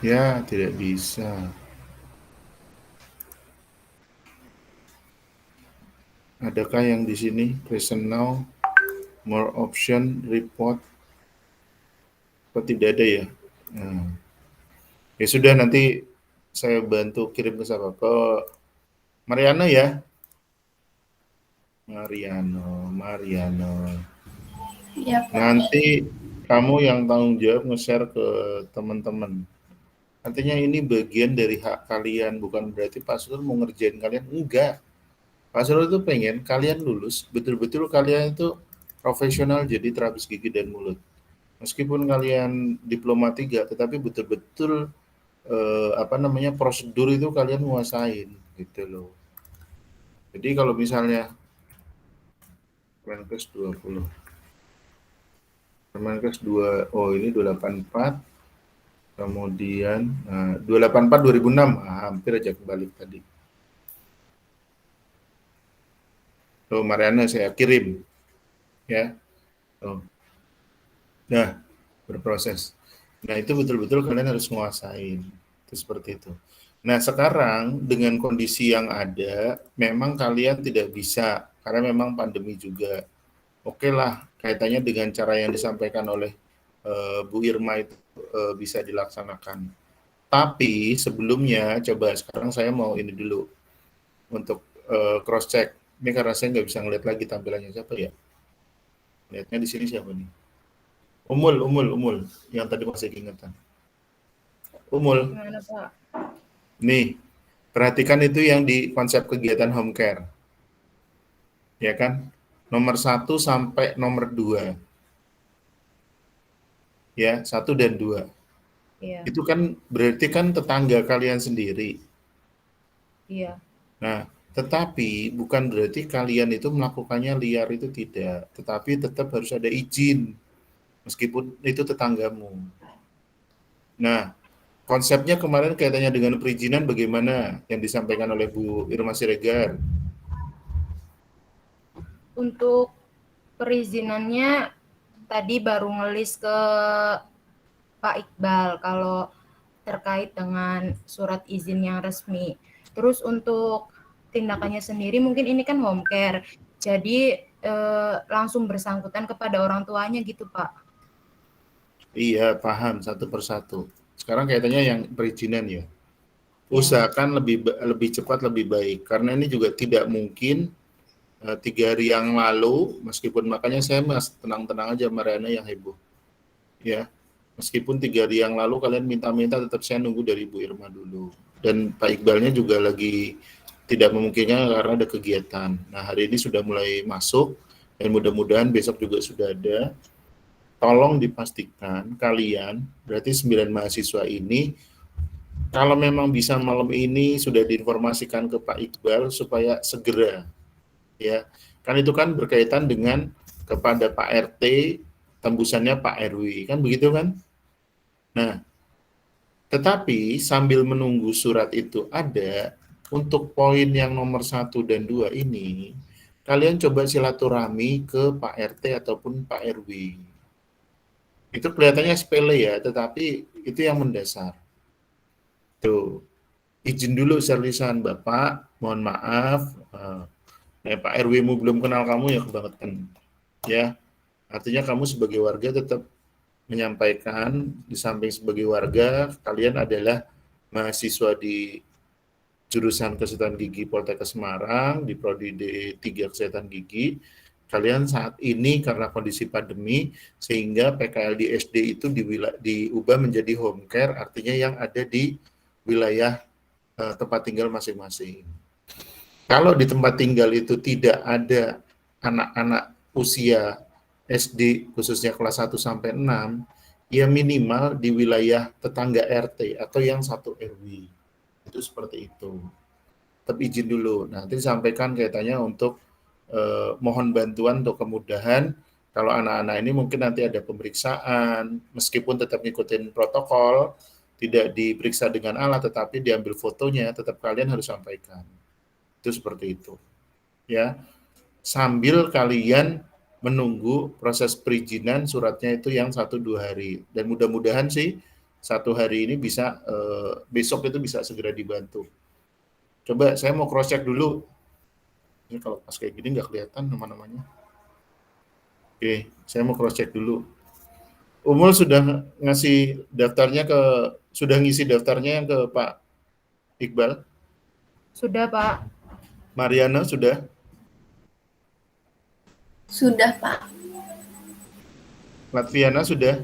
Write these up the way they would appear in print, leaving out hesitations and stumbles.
Ya, tidak bisa. Adakah yang di sini? Present now, more option, report. Kok tidak ada ya? Nah, ya sudah, nanti saya bantu kirim ke siapa? Ke Mariano ya? Mariano. Iya, Pak. Nanti kamu yang tanggung jawab nge-share ke teman-teman. Artinya ini bagian dari hak kalian, bukan berarti Pak Surul mau ngerjain kalian. Enggak. Pak Surul itu pengen kalian lulus, betul-betul kalian itu profesional jadi terapis gigi dan mulut. Meskipun kalian diploma 3, tetapi betul-betul prosedur itu kalian nguasain gitu loh. Jadi kalau misalnya Kemenkes 20, Kemenkes 2, oh ini 284, kemudian 284 2006, hampir aja kebalik tadi. Tuh Mariana saya kirim ya. Tuh. Nah, berproses. Nah, itu betul-betul kalian harus menguasain. Itu seperti itu. Nah, sekarang dengan kondisi yang ada, memang kalian tidak bisa karena memang pandemi juga. Oke lah, kaitannya dengan cara yang disampaikan oleh Bu Irma itu bisa dilaksanakan. Tapi sebelumnya, coba sekarang saya mau ini dulu untuk cross check. Ini karena saya nggak bisa ngeliat lagi tampilannya siapa ya. Lihatnya di sini siapa nih? Umul, yang tadi masih ingetan. Umul, Gimana, Pak? nih, perhatikan itu yang di konsep kegiatan home care, ya kan? Nomor 1 sampai nomor 2, ya, 1 dan 2. Iya, Itu kan berarti kan tetangga kalian sendiri. iya. Nah, tetapi bukan berarti kalian itu melakukannya liar, itu tidak. Tetapi tetap harus ada izin, meskipun itu tetanggamu. Nah, konsepnya kemarin kaitannya dengan perizinan bagaimana yang disampaikan oleh Bu Irma Siregar? Untuk perizinannya tadi baru ngelis ke Pak Iqbal kalau terkait dengan surat izin yang resmi. Terus untuk tindakannya sendiri mungkin ini kan home care. Jadi langsung bersangkutan kepada orang tuanya gitu, Pak. Iya, paham satu persatu. Sekarang kaitannya yang perizinan ya. Ya, Usahakan lebih cepat lebih baik karena ini juga tidak mungkin 3 hari yang lalu, meskipun makanya saya mas tenang-tenang aja Mariana yang heboh ya. Meskipun 3 hari yang lalu kalian minta-minta, tetap saya nunggu dari Bu Irma dulu. Dan Pak Iqbalnya juga lagi tidak memungkinkan karena ada kegiatan. Nah, hari ini sudah mulai masuk dan mudah-mudahan besok juga sudah ada. Tolong dipastikan kalian, berarti 9 mahasiswa ini, kalau memang bisa malam ini sudah diinformasikan ke Pak Iqbal supaya segera, ya. Kan itu kan berkaitan dengan kepada Pak RT, tembusannya Pak RW, kan begitu kan? Nah, tetapi sambil menunggu surat itu ada, untuk poin yang nomor 1 dan 2 ini, kalian coba silaturahmi ke Pak RT ataupun Pak RW. Itu kelihatannya sepele ya, tetapi itu yang mendasar. Tuh, izin dulu serlisan Bapak, mohon maaf, Pak RW-mu belum kenal kamu ya kebangetan. Ya, artinya kamu sebagai warga tetap menyampaikan, di samping sebagai warga, kalian adalah mahasiswa di jurusan Kesehatan Gigi Poltekkes Semarang, di Prodi D3 Kesehatan Gigi. Kalian saat ini karena kondisi pandemi, sehingga PKL di SD itu diubah menjadi home care, artinya yang ada di wilayah tempat tinggal masing-masing. Kalau di tempat tinggal itu tidak ada anak-anak usia SD, khususnya kelas 1 sampai 6, ya minimal di wilayah tetangga RT atau yang satu RW. Itu seperti itu. Tapi izin dulu. Nanti sampaikan kaitannya untuk mohon bantuan untuk kemudahan. Kalau anak-anak ini mungkin nanti ada pemeriksaan, meskipun tetap ngikutin protokol, tidak diperiksa dengan alat, tetapi diambil fotonya, tetap kalian harus sampaikan. Itu seperti itu. Ya, sambil kalian menunggu proses perizinan suratnya itu yang 1-2 hari. Dan mudah-mudahan sih 1 hari ini bisa besok itu bisa segera dibantu. Coba saya mau cross check dulu. Ini kalau pas kayak gini nggak kelihatan nama-namanya. Oke, saya mau cross check dulu. Umul sudah ngisi daftarnya yang ke Pak Iqbal? Sudah, Pak. Mariana sudah? Sudah, Pak. Latviana sudah?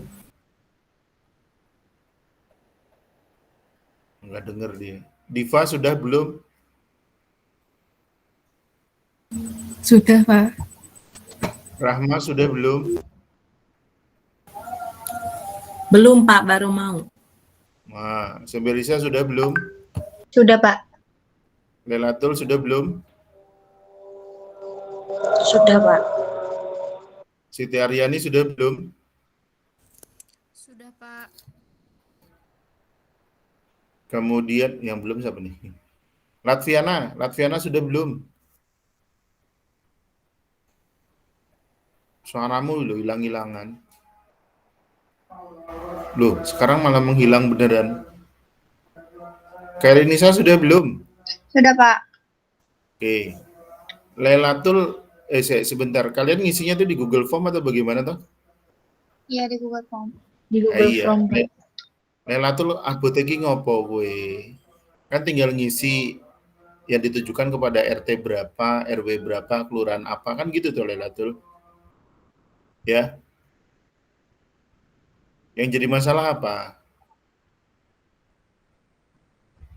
Nggak dengar dia. Diva sudah belum? Sudah, Pak. Rahma sudah belum? Belum, Pak, baru mau. Nah, Semberisa sudah belum? Sudah, Pak. Lelatul sudah belum? Sudah, Pak. Siti Aryani sudah belum? Sudah, Pak. Kemudian yang belum siapa nih? Latviana sudah belum? Suaramu loh hilang-hilangan. Loh, sekarang malah menghilang beneran. Karinisa sudah belum? Sudah, Pak. Oke. Lelatul, sebentar. Kalian ngisinya tuh di Google Form atau bagaimana toh? Iya, di Google Form. Di Google Iya. Form, Pak. Lelatul abote iki ngopo kowe? Kan tinggal ngisi yang ditujukan kepada RT berapa, RW berapa, kelurahan apa, kan gitu tuh Lelatul. Ya. Yang jadi masalah apa?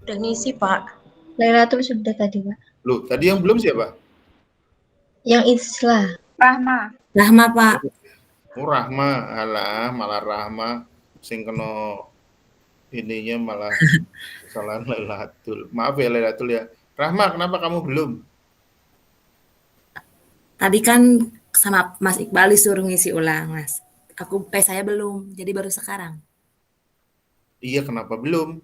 Udah ngisi, Pak. Lailatul sudah tadi, Pak. Loh, tadi yang belum siapa? Yang Islah. Rahma. Rahma, Pak. Oh, Rahma, alah, malah Rahma sing kena ininya malah kesalahan Lailatul. Maaf ya Lailatul ya. Rahma, kenapa kamu belum? Tadi kan sama Mas Iqbal disuruh ngisi ulang, Mas. Saya belum, jadi baru sekarang. Iya, kenapa belum?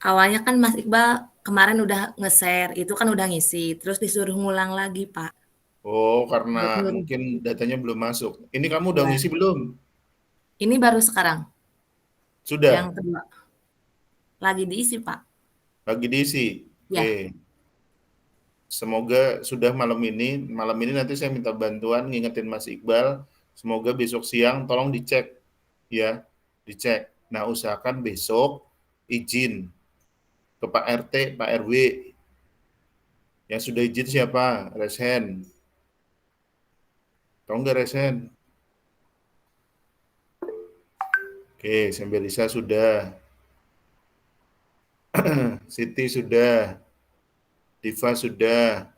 Awalnya kan Mas Iqbal kemarin udah nge-share, itu kan udah ngisi, terus disuruh ngulang lagi, Pak. Oh, karena Betul. mungkin datanya belum masuk. Ini kamu udah Ya. ngisi belum? Ini baru sekarang, Sudah, yang kedua. Lagi diisi, Pak. lagi diisi. Ya. Oke. Semoga sudah malam ini. Malam ini nanti saya minta bantuan ngingetin Mas Iqbal. Semoga besok siang tolong dicek ya, dicek. Nah, usahakan besok izin ke Pak RT, Pak RW. Yang sudah izin siapa? Resen. Tahu nggak Resen? Oke, Sembelisa sudah. Siti sudah. Diva sudah.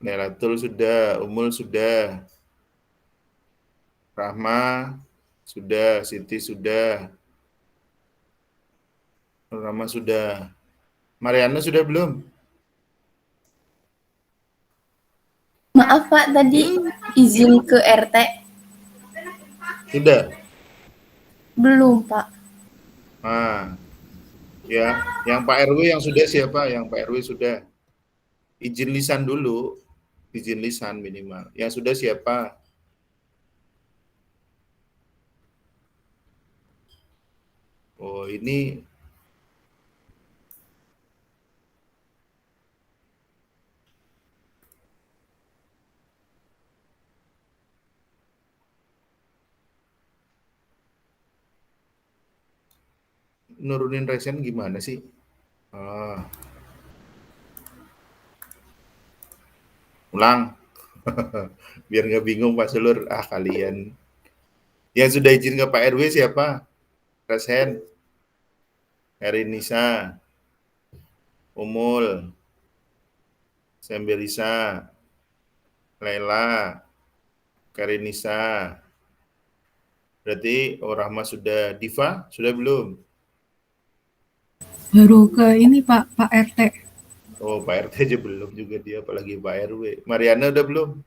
Nelatul sudah. Umul sudah. Rahma sudah. Siti sudah. Rahma sudah. Mariana sudah belum? Maaf, Pak, tadi izin ke RT. Sudah. Belum, Pak. Nah, ya, yang Pak RW yang sudah siapa? Yang Pak RW sudah. Izin lisan dulu. Izin lisan minimal. Yang sudah siapa? Oh, ini nurunin resen gimana sih? Ah, ulang. Biar nggak bingung Pak Sulur. Ah, kalian. Yang sudah izin ke Pak RW siapa? Resen. Erinisa. Umul. Sembelisa. Lela. Karinisa. Berarti Rahma sudah. Diva sudah belum? Baru ke ini Pak RT. Oh, Pak RT aja belum juga dia, apalagi Pak RW. Mariana udah belum?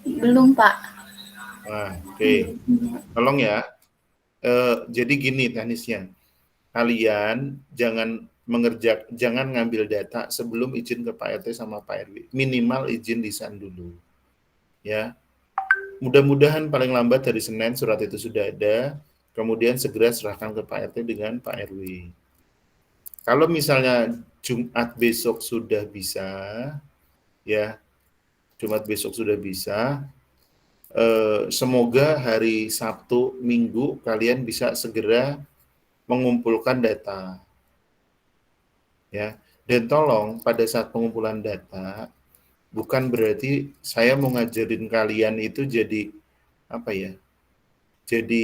Belum, Pak. Nah, oke. Tolong ya. Jadi gini teknisnya. Kalian jangan jangan ngambil data sebelum izin ke Pak RT sama Pak RW. Minimal izin lisan dulu. ya. Mudah-mudahan paling lambat hari Senin surat itu sudah ada, kemudian segera serahkan ke Pak RT dengan Pak RW. Kalau misalnya Jumat besok sudah bisa, ya, Jumat besok sudah bisa, semoga hari Sabtu, Minggu kalian bisa segera mengumpulkan data, ya. Dan tolong pada saat pengumpulan data, bukan berarti saya mau ngajarin kalian itu jadi apa ya? Jadi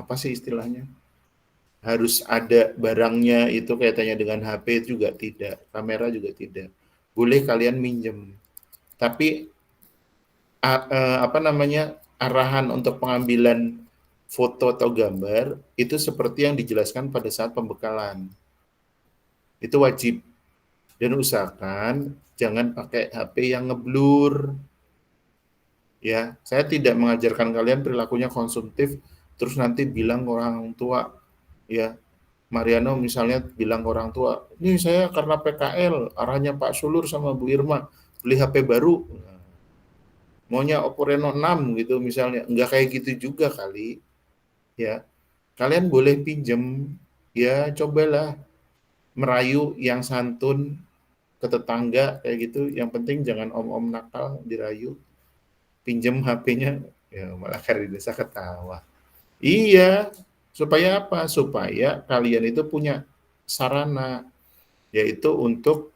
apa sih istilahnya? Harus ada barangnya itu kaitannya dengan HP juga tidak, kamera juga tidak. Boleh kalian minjem. Tapi apa namanya? Arahan untuk pengambilan foto atau gambar itu seperti yang dijelaskan pada saat pembekalan. Itu wajib. Dan usahakan jangan pakai HP yang ngeblur. Ya, saya tidak mengajarkan kalian perilakunya konsumtif terus nanti bilang ke orang tua, ya. Mariano misalnya bilang ke orang tua, "Ini saya karena PKL, arahnya Pak Sulur sama Bu Irma beli HP baru." Maunya Oppo Reno 6 gitu misalnya. Enggak kayak gitu juga kali, ya. Kalian boleh pinjem, ya cobalah merayu yang santun ke tetangga kayak gitu. Yang penting jangan om-om nakal dirayu. Pinjem HP-nya, ya malah Karinesa ketawa. Iya, supaya apa? Supaya kalian itu punya sarana, yaitu untuk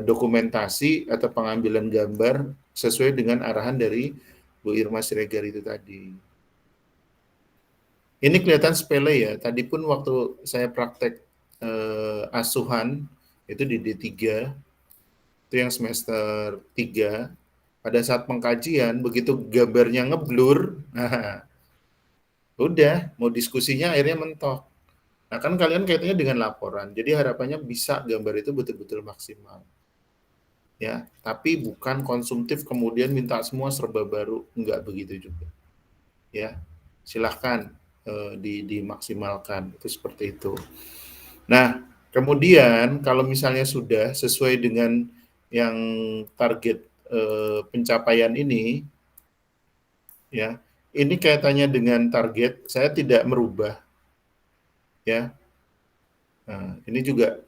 dokumentasi atau pengambilan gambar sesuai dengan arahan dari Bu Irma Siregar itu tadi. Ini kelihatan sepele ya, tadi pun waktu saya praktek asuhan, itu di D3, itu yang semester 3, pada saat pengkajian, begitu gambarnya ngeblur, nah, udah, mau diskusinya akhirnya mentok. Nah, kan kalian kaitannya dengan laporan, jadi harapannya bisa gambar itu betul-betul maksimal. Ya, tapi bukan konsumtif kemudian minta semua serba baru, enggak begitu juga. Ya, silahkan dimaksimalkan, itu seperti itu. Nah, kemudian kalau misalnya sudah sesuai dengan yang target pencapaian ini, ya, ini kaitannya dengan target, saya tidak merubah, ya. Nah, ini juga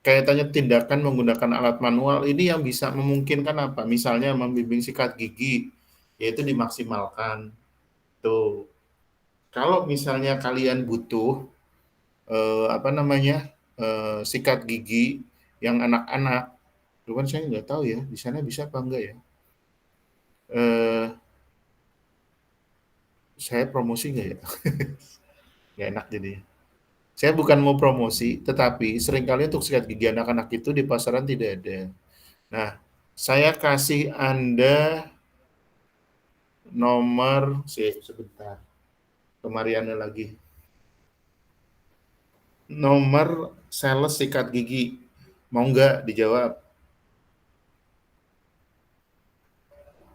kaitannya tindakan menggunakan alat manual ini yang bisa memungkinkan apa? Misalnya membimbing sikat gigi, yaitu dimaksimalkan. Tuh. Kalau misalnya kalian butuh apa namanya sikat gigi yang anak-anak, itu kan saya nggak tahu ya, di sana bisa apa enggak ya? Saya promosi nggak ya? Nggak enak jadi. Saya bukan mau promosi, tetapi seringkali untuk sikat gigi anak-anak itu di pasaran tidak ada. Nah, saya kasih Anda nomor, sebentar, ke Mariana lagi. Nomor sales sikat gigi. Mau nggak dijawab?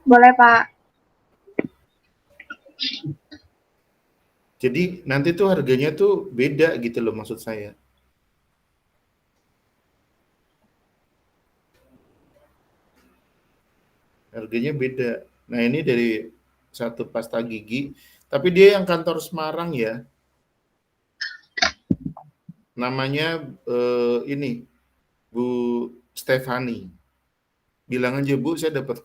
Boleh, Pak. Jadi nanti tuh harganya tuh beda gitu loh maksud saya. Harganya beda. Nah ini dari satu pasta gigi, tapi dia yang kantor Semarang ya. Namanya ini Bu Stefani. Bilang aja Bu, saya dapat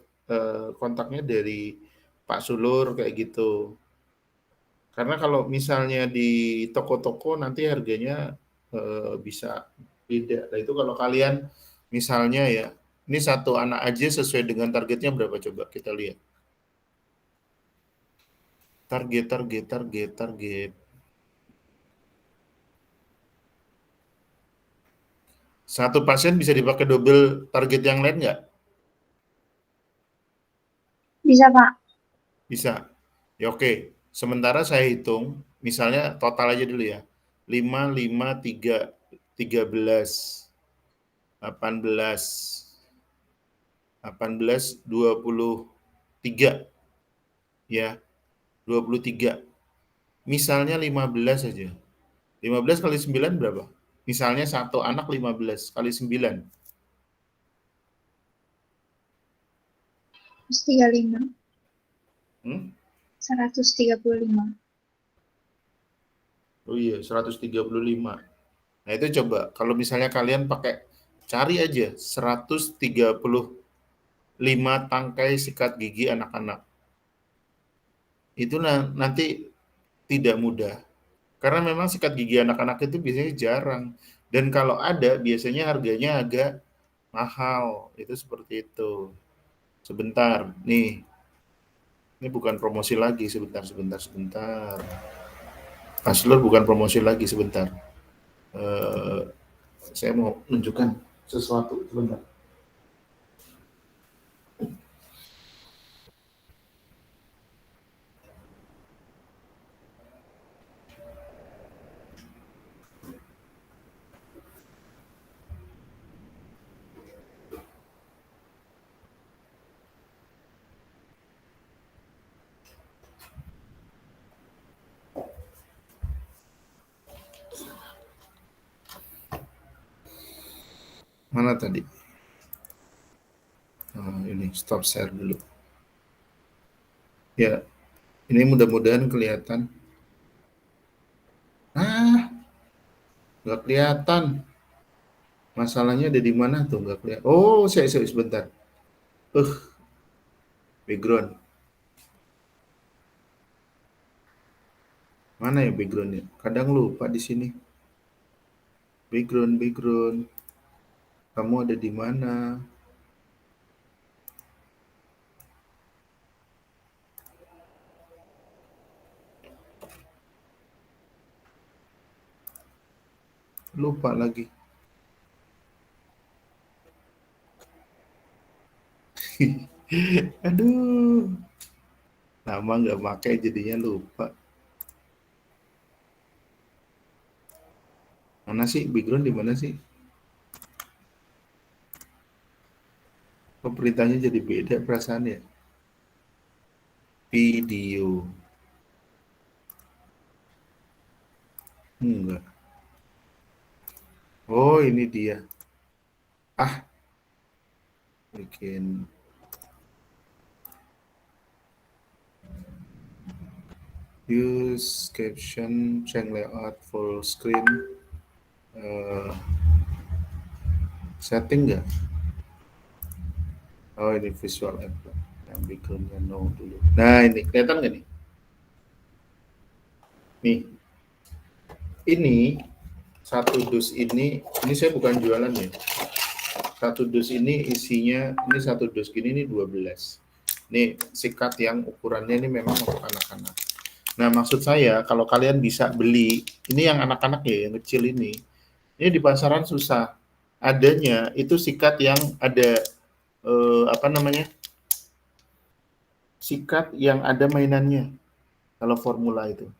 kontaknya dari Pak Sulur kayak gitu. Karena kalau misalnya di toko-toko nanti harganya bisa beda. Nah itu kalau kalian misalnya ya, ini satu anak aja sesuai dengan targetnya berapa coba kita lihat. Target. Satu pasien bisa dipakai double target yang lain nggak? Bisa, Pak. Bisa. Ya oke. Sementara saya hitung, misalnya total aja dulu ya. 5, 5, 3, 13, 18, 23. Ya, 23. Misalnya 15 aja. 15 kali 9 berapa? Misalnya satu anak 15 kali 9. 135. Hmm? 135. Oh iya, 135. Nah, itu coba kalau misalnya kalian cari aja 135 tangkai sikat gigi anak-anak. Itu nanti tidak mudah. Karena memang sikat gigi anak-anak itu biasanya jarang. Dan kalau ada, biasanya harganya agak mahal. Itu seperti itu. Sebentar, nih. Ini bukan promosi lagi, sebentar. Paslon bukan promosi lagi, sebentar. Saya mau menunjukkan sesuatu, sebentar. Mana tadi? Ini stop share dulu. Ya, ini mudah-mudahan kelihatan. Nggak kelihatan. Masalahnya ada di mana tuh? Nggak kelihatan. Oh, saya sebentar. Background. Mana ya backgroundnya? Kadang lupa di sini. Background. Kamu ada di mana? Lupa lagi. Aduh. Lama nggak pakai jadinya lupa. Mana sih? Background di mana sih? Kok perintahnya jadi beda perasaannya? Video. Enggak. Oh, ini dia. Bikin. Use caption, change layout, full screen. Setting nggak? Oh, ini visual effect. Yang backgroundnya no dulu. Nah, ini kelihatan nggak nih? Nih, ini satu dus ini saya bukan jualan ya. Satu dus ini isinya, ini satu dus gini ini 12. Ini sikat yang ukurannya ini memang untuk anak-anak. Nah, maksud saya kalau kalian bisa beli, ini yang anak-anak ya, yang kecil ini di pasaran susah. Adanya itu sikat yang ada sikat yang ada mainannya. Kalau formula itu.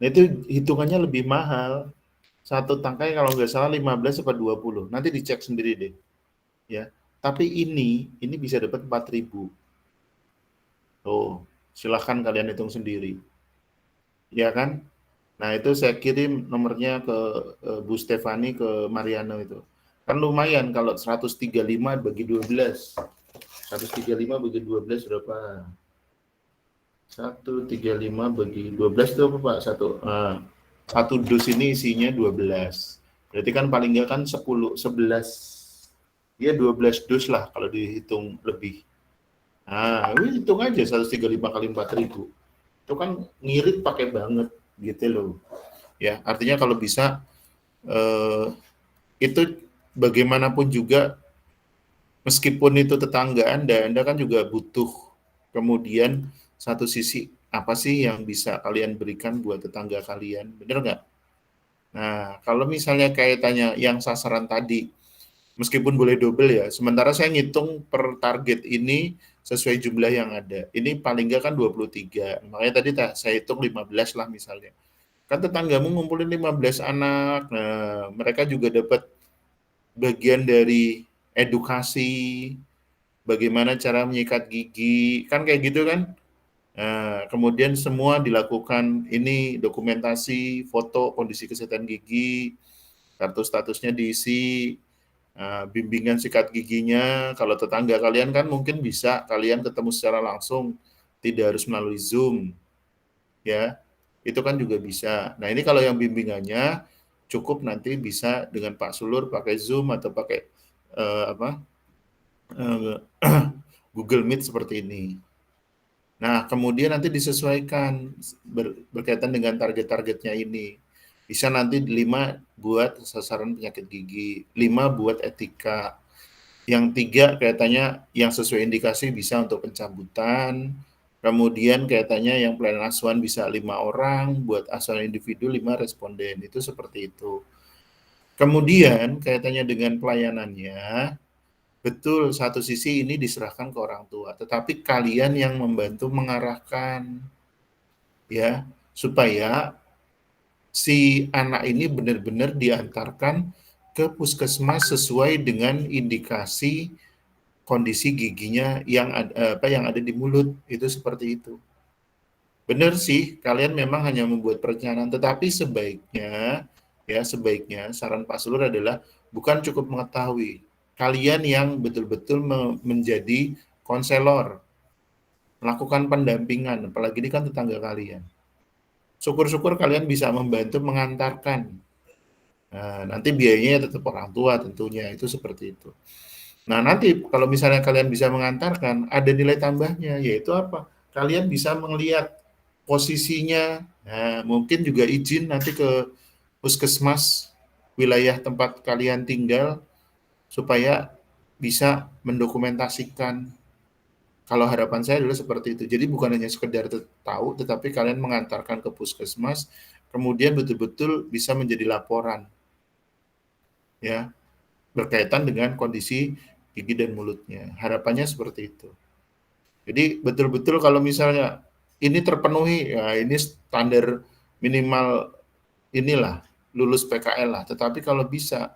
Nah, itu hitungannya lebih mahal. Satu tangkai kalau nggak salah 15 atau 20. Nanti dicek sendiri deh. Ya. Tapi ini bisa dapat 4.000. Oh, silahkan kalian hitung sendiri. Ya kan? Nah, itu saya kirim nomornya ke Bu Stefani, ke Mariano itu. Kan lumayan kalau 135 bagi 12. 135 bagi 12 berapa? 135 bagi 12 itu apa, Pak? Satu dus ini isinya 12. Berarti kan paling nggak kan 10, 11. Ya 12 dus lah kalau dihitung lebih. Nah, hitung aja 135 kali 4.000. Itu kan ngirit pakai banget gitu loh. Ya, artinya kalau bisa itu bagaimanapun juga meskipun itu tetangga Anda kan juga butuh kemudian satu sisi apa sih yang bisa kalian berikan buat tetangga kalian, bener nggak? Nah, kalau misalnya kaitannya yang sasaran tadi, meskipun boleh double ya, sementara saya ngitung per target ini sesuai jumlah yang ada. Ini paling nggak kan 23, makanya tadi saya hitung 15 lah misalnya. Kan tetanggamu ngumpulin 15 anak, nah mereka juga dapat bagian dari edukasi, bagaimana cara menyikat gigi, kan kayak gitu kan. Nah, kemudian semua dilakukan ini dokumentasi, foto kondisi kesehatan gigi, kartu statusnya diisi, Bimbingan sikat giginya, kalau tetangga kalian kan mungkin bisa kalian ketemu secara langsung, tidak harus melalui Zoom, ya. Itu kan juga bisa. Nah, ini kalau yang bimbingannya cukup nanti bisa dengan Pak Sulur pakai Zoom atau pakai eh, Google Meet seperti ini. Nah, kemudian nanti disesuaikan berkaitan dengan target-targetnya ini. Bisa nanti 5 buat sasaran penyakit gigi, 5 buat etika, yang 3 kaitannya yang sesuai indikasi bisa untuk pencabutan, kemudian kaitannya yang pelayanan asuhan bisa 5 orang, buat asuhan individu 5 responden, itu seperti itu. Kemudian kaitannya dengan pelayanannya, betul, satu sisi ini diserahkan ke orang tua, tetapi kalian yang membantu mengarahkan, ya, supaya si anak ini benar-benar diantarkan ke puskesmas sesuai dengan indikasi kondisi giginya yang ada di mulut, itu seperti itu. Benar sih, kalian memang hanya membuat perencanaan, tetapi sebaiknya saran Pak Sulur adalah bukan cukup mengetahui, kalian yang betul-betul menjadi konselor, melakukan pendampingan, apalagi ini kan tetangga kalian. Syukur-syukur kalian bisa membantu mengantarkan. Nah, nanti biayanya tetap orang tua tentunya, itu seperti itu. Nah, nanti kalau misalnya kalian bisa mengantarkan, ada nilai tambahnya, yaitu apa? Kalian bisa melihat posisinya, nah, mungkin juga izin nanti ke puskesmas wilayah tempat kalian tinggal, supaya bisa mendokumentasikan. Kalau harapan saya adalah seperti itu. Jadi bukan hanya sekedar tahu, tetapi kalian mengantarkan ke puskesmas, kemudian betul-betul bisa menjadi laporan, ya, berkaitan dengan kondisi gigi dan mulutnya. Harapannya seperti itu. Jadi betul-betul kalau misalnya ini terpenuhi, ya ini standar minimal inilah, lulus PKL lah. Tetapi kalau bisa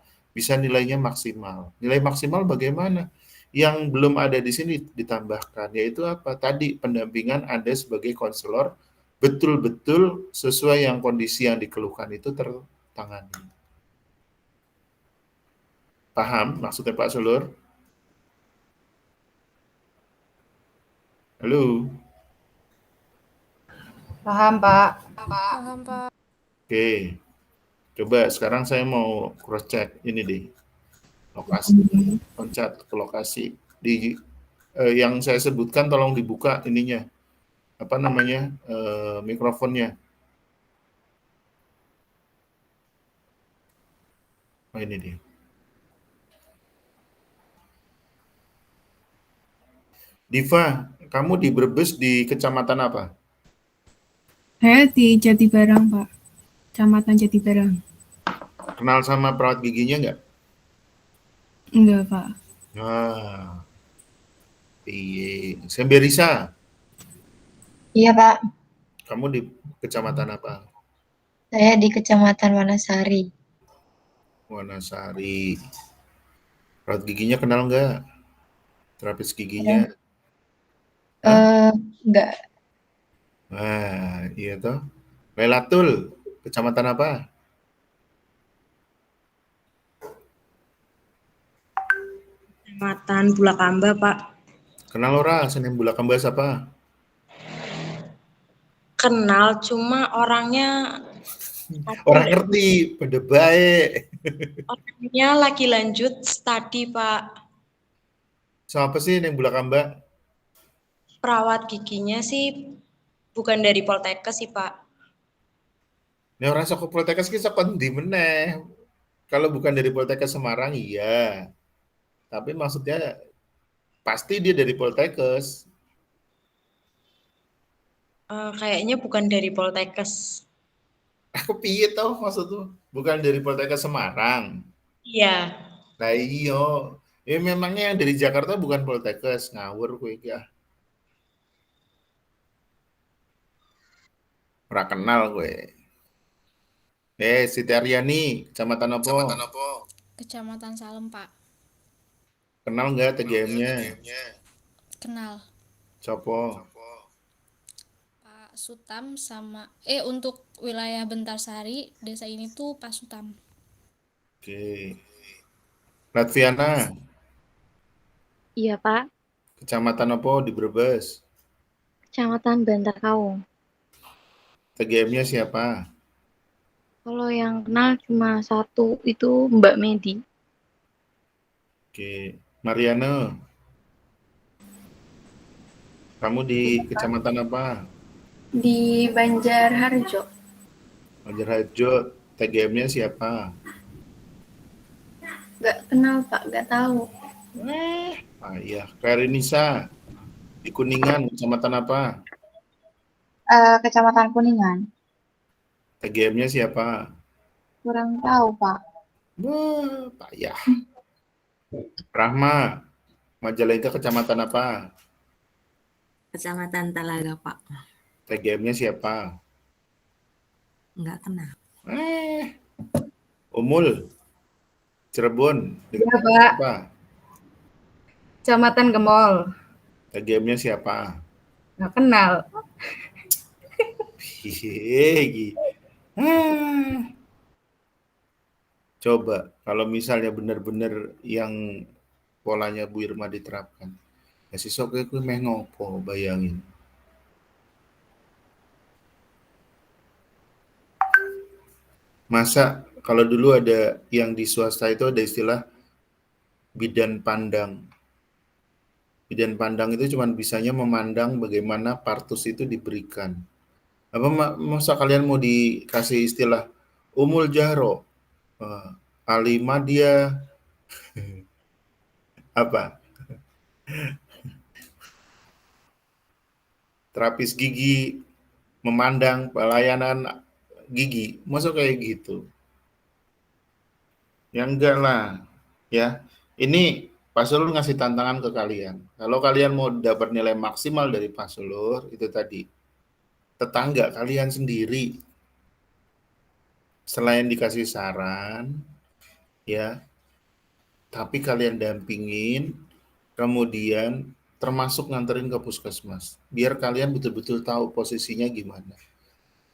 nilainya maksimal. Nilai maksimal bagaimana? Yang belum ada di sini ditambahkan, yaitu apa? Tadi pendampingan Anda sebagai konselor betul-betul sesuai yang kondisi yang dikeluhkan itu tertangani. Paham maksudnya Pak Sulur? Halo? Paham, Pak. Paham, Pak. Oke. Coba sekarang saya mau cross check ini deh. Lokasi, loncat ke lokasi. Di yang saya sebutkan tolong dibuka ininya. Apa namanya? Mikrofonnya. Oh, ini dia. Diva, kamu di Brebes di kecamatan apa? Saya di Jatibarang, Pak. Kecamatan Jatibarang. Kenal sama perawat giginya nggak? Enggak, Pak. Nah, iya. Semberisa, Iya, Pak. kamu di kecamatan apa? Saya di Kecamatan Wanasari. Wanasari. Perawat giginya kenal nggak? Terapis giginya? Enggak. Nah, iya toh. Lailatul, kecamatan apa? Kecamatan Bulakamba, Pak. Kenal ora, Senin Bulakamba siapa? Kenal, cuma orangnya Orang ngerti, pada baik. orangnya lagi lanjut studi, Pak. Siapa sih yang Bulakamba? Perawat giginya sih bukan dari Poltekkes sih, Pak. Ini orang sok Poltekkes ki sok di meneh. Kalau bukan dari Poltekkes Semarang, iya. Tapi maksudnya pasti dia dari Poltekkes. Kayaknya bukan dari Poltekkes. Aku piye tau maksud tuh? Bukan dari Poltekkes Semarang. Iya. Nah iya. Memangnya yang dari Jakarta bukan Poltekkes, ngawur kowe iki ah. Ora kenal kowe. Siti Aryani, kecamatan apa? Kecamatan Salem, Pak. Kenal nggak TGM-nya? Kenal. Sopo? Pak Sutam sama untuk wilayah Bentarsari, desa ini tuh Pak Sutam. Oke. Latviana, Iya, Pak. kecamatan apa di Brebes? Kecamatan Bantar Kaung. TGM-nya siapa? Kalau yang kenal cuma satu, itu Mbak Medi. Oke, Mariano, kamu di kecamatan apa? Di Banjarharjo. Banjarharjo, TGM-nya siapa? Nggak kenal Pak, nggak tahu. Iya, Karinisa, di Kuningan, kecamatan apa? Kecamatan Kuningan. TGM-nya siapa? Kurang tahu, Pak. Wah, payah. Rahma, Majalengka, kecamatan apa? Kecamatan Talaga, Pak. TGM-nya siapa? Nggak kenal. Umul, Cirebon, Iya, Pak. apa? Kecamatan Gemol. TGM-nya siapa? Nggak kenal. Coba kalau misalnya benar-benar yang polanya Bu Irma diterapkan, ya siswa kuwi meh ngopo bayangin. Masa kalau dulu ada yang di swasta itu ada istilah bidan pandang. Bidan pandang itu cuma bisanya memandang bagaimana partus itu diberikan. Apa masa kalian mau dikasih istilah umul jahro, alima dia apa? Terapis gigi memandang pelayanan gigi, masa kayak gitu? Ya enggak lah, ya. Ini Pak Sulur ngasih tantangan ke kalian. Kalau kalian mau dapat nilai maksimal dari Pak Sulur, itu tadi, tetangga kalian sendiri, selain dikasih saran, ya, tapi kalian dampingin, kemudian termasuk nganterin ke puskesmas, biar kalian betul-betul tahu posisinya gimana,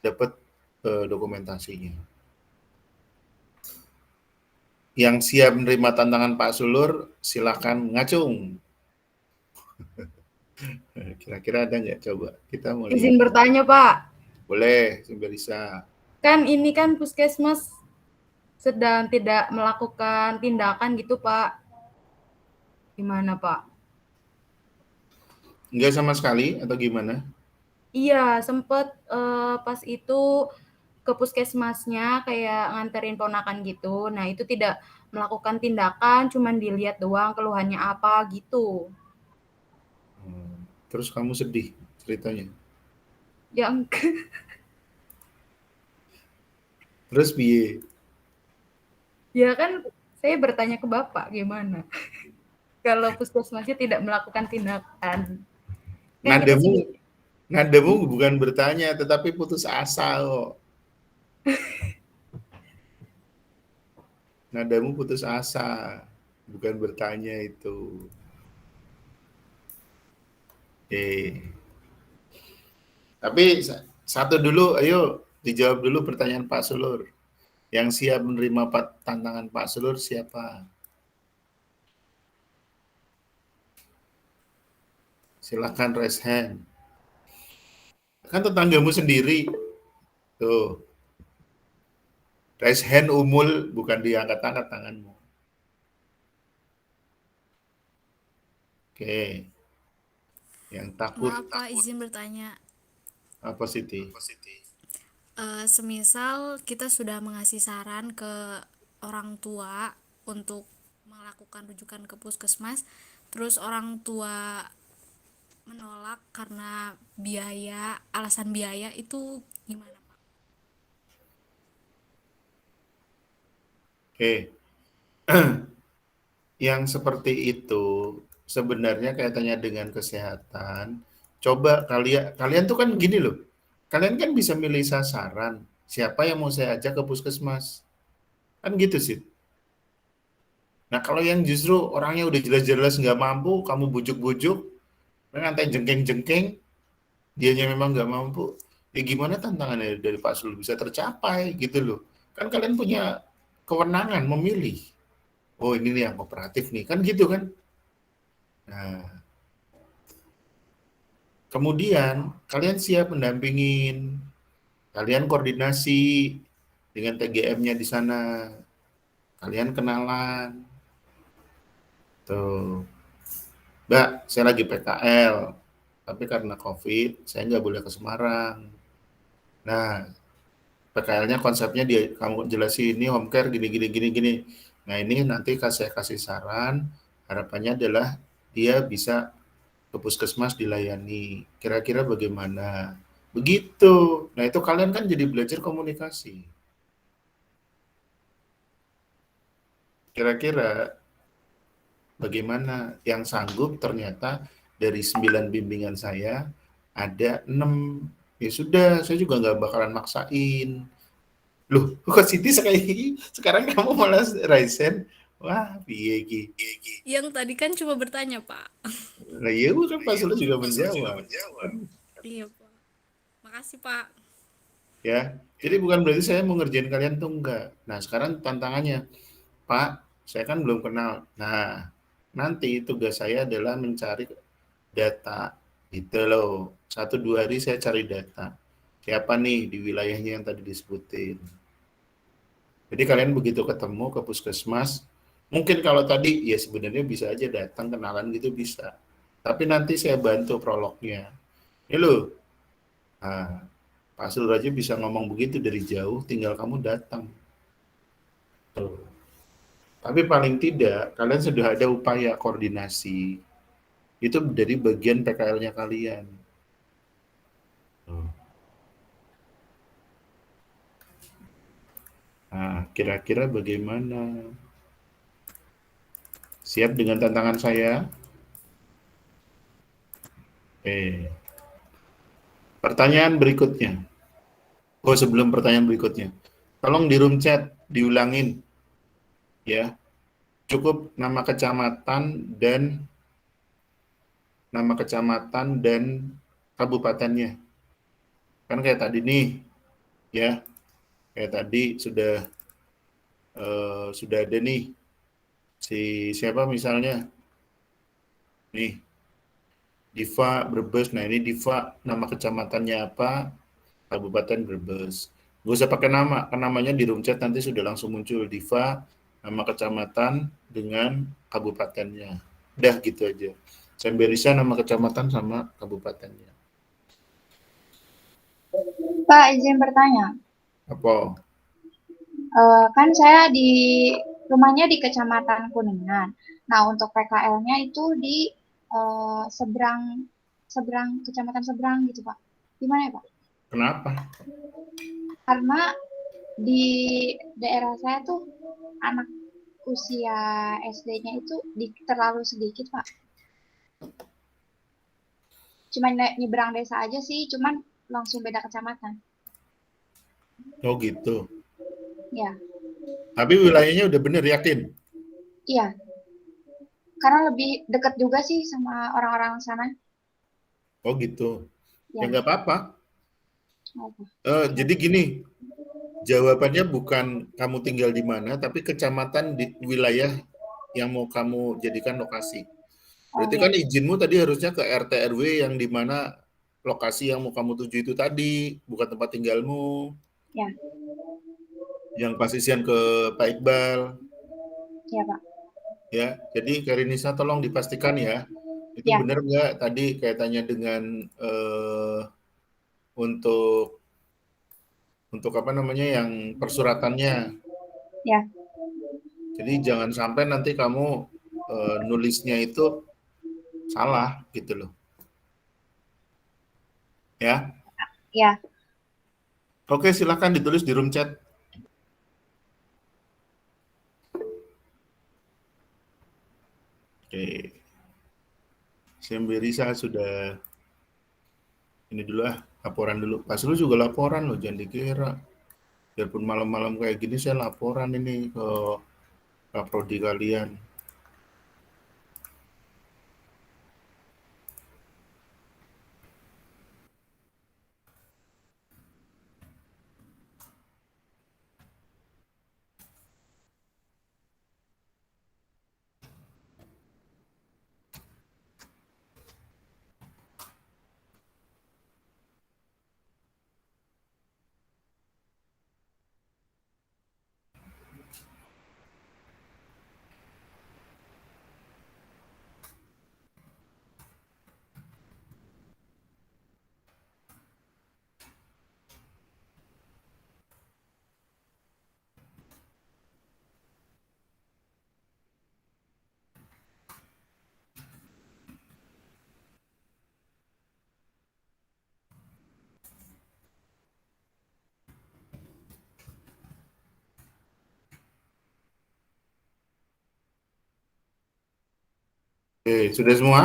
dapat dokumentasinya. Yang siap menerima tantangan Pak Sulur, silakan ngacung. Kira-kira ada nggak? Coba kita mau Izin lihat. bertanya, Pak. Boleh, bisa. Kan ini kan puskesmas sedang tidak melakukan tindakan gitu, Pak. Gimana, Pak? Enggak sama sekali atau gimana? Iya, sempet pas itu ke puskesmasnya kayak nganterin ponakan gitu. Nah, itu tidak melakukan tindakan, cuman dilihat doang keluhannya apa gitu. Terus kamu sedih ceritanya. Ya enggak. Terus piye? Ya kan saya bertanya ke Bapak gimana? Kalau puskesmasnya tidak melakukan tindakan. Kan kita sih Nadamu bukan bertanya, tetapi putus asa kok. Nadamu putus asa, bukan bertanya itu. Tapi satu dulu, ayo dijawab dulu pertanyaan Pak Sulur. Yang siap menerima tantangan Pak Sulur siapa? Silakan raise hand. Kan tetanggamu sendiri. Tuh. Raise hand umul, bukan diangkat-angkat tanganmu. Oke. Yang takut. Maaf, Pak, izin bertanya. Apa Siti? Semisal kita sudah mengasih saran ke orang tua untuk melakukan rujukan ke puskesmas, terus orang tua menolak karena biaya, alasan biaya, itu gimana, Pak? Oke. Yang seperti itu sebenarnya kaitannya dengan kesehatan. Coba kalian tuh kan gini loh. Kalian kan bisa milih sasaran. Siapa yang mau saya ajak ke puskesmas? Kan gitu sih. Nah kalau yang justru orangnya udah jelas-jelas nggak mampu, kamu bujuk-bujuk, ngantai jengkeng-jengkeng, dianya memang nggak mampu, ya gimana tantangannya dari Pak Sul bisa tercapai gitu loh. Kan kalian punya kewenangan memilih. Oh ini nih yang kooperatif nih, kan gitu kan. Nah, kemudian kalian siap mendampingin, kalian koordinasi dengan TGM-nya di sana, kalian kenalan, tuh, Mbak, saya lagi PKL, tapi karena COVID, saya nggak boleh ke Semarang. Nah, PKL-nya konsepnya dia kamu jelasin ini home care gini gini gini gini. Nah, ini nanti saya kasih saran, harapannya adalah dia bisa ke puskesmas dilayani. Kira-kira bagaimana? Begitu. Nah, itu kalian kan jadi belajar komunikasi. Kira-kira bagaimana yang sanggup ternyata dari 9 bimbingan saya ada 6. Ya sudah, saya juga nggak bakalan maksain. Loh, kok Siti sekarang kamu malah Raisen? Wah, piye ki? Yang tadi kan cuma bertanya, Pak. Nah, iya kan Pak Sulu juga menjawab. Iya, Pak. Makasih, Pak. Ya, jadi bukan berarti saya mau ngerjain kalian tuh enggak. Nah, sekarang tantangannya, Pak, saya kan belum kenal. Nah, nanti tugas saya adalah mencari data gitu loh. 1-2 hari saya cari data. Siapa nih di wilayahnya yang tadi disebutin. Jadi kalian begitu ketemu ke puskesmas, mungkin kalau tadi ya sebenarnya bisa aja datang kenalan gitu bisa. Tapi nanti saya bantu prolognya. Ini loh, nah, Pak Sul aja bisa ngomong begitu dari jauh, tinggal kamu datang. Tuh. Tapi paling tidak kalian sudah ada upaya koordinasi. Itu dari bagian PKL-nya kalian. Tuh. Nah, kira-kira bagaimana? Siap dengan tantangan saya? Pertanyaan berikutnya. Oh, sebelum pertanyaan berikutnya. Tolong di room chat diulangin. Ya. Cukup nama kecamatan dan kabupatennya. Kan kayak tadi nih, ya. Kayak tadi sudah ada nih si siapa misalnya. Nih, Diva Brebes. Nah, ini Diva nama kecamatannya apa? Kabupaten Brebes. Gak usah pakai nama, kan namanya di room chat nanti sudah langsung muncul Diva, nama kecamatan dengan kabupatennya. Udah gitu aja. Semberisa nama kecamatan sama kabupatennya. Pak, izin bertanya. Apa? Kan saya di rumahnya di Kecamatan Kuningan. Nah, untuk PKL-nya itu di seberang kecamatan seberang gitu, Pak. Gimana ya, Pak? Kenapa? Karena di daerah saya tuh anak usia SD-nya itu terlalu sedikit, Pak. Cuma nyebrang desa aja sih, cuman langsung beda kecamatan. Oh gitu. Ya, Tapi wilayahnya udah bener, yakin? iya. Karena lebih dekat juga sih sama orang-orang sana. Oh gitu. Ya Ya, nggak apa-apa. apa? Jadi gini, jawabannya bukan kamu tinggal di mana, tapi kecamatan di wilayah yang mau kamu jadikan lokasi. Oh Berarti ya, kan izinmu tadi harusnya ke RT RW yang di mana lokasi yang mau kamu tuju itu tadi, bukan tempat tinggalmu. ya, Yang pasisian ke Pak Iqbal, ya Pak. ya. Jadi Karinisa tolong dipastikan ya, itu Ya, benar nggak tadi kaitannya dengan untuk apa namanya yang persuratannya. ya, Jadi jangan sampai nanti kamu nulisnya itu salah gitu loh. Ya. ya. Oke, silakan ditulis di room chat. Oke. Semberisa sudah ini dulu laporan dulu. Pas lu juga laporan loh, jangan dikira. Biarpun malam-malam kayak gini saya laporan ini ke Kaprodi kalian. Oke, sudah semua?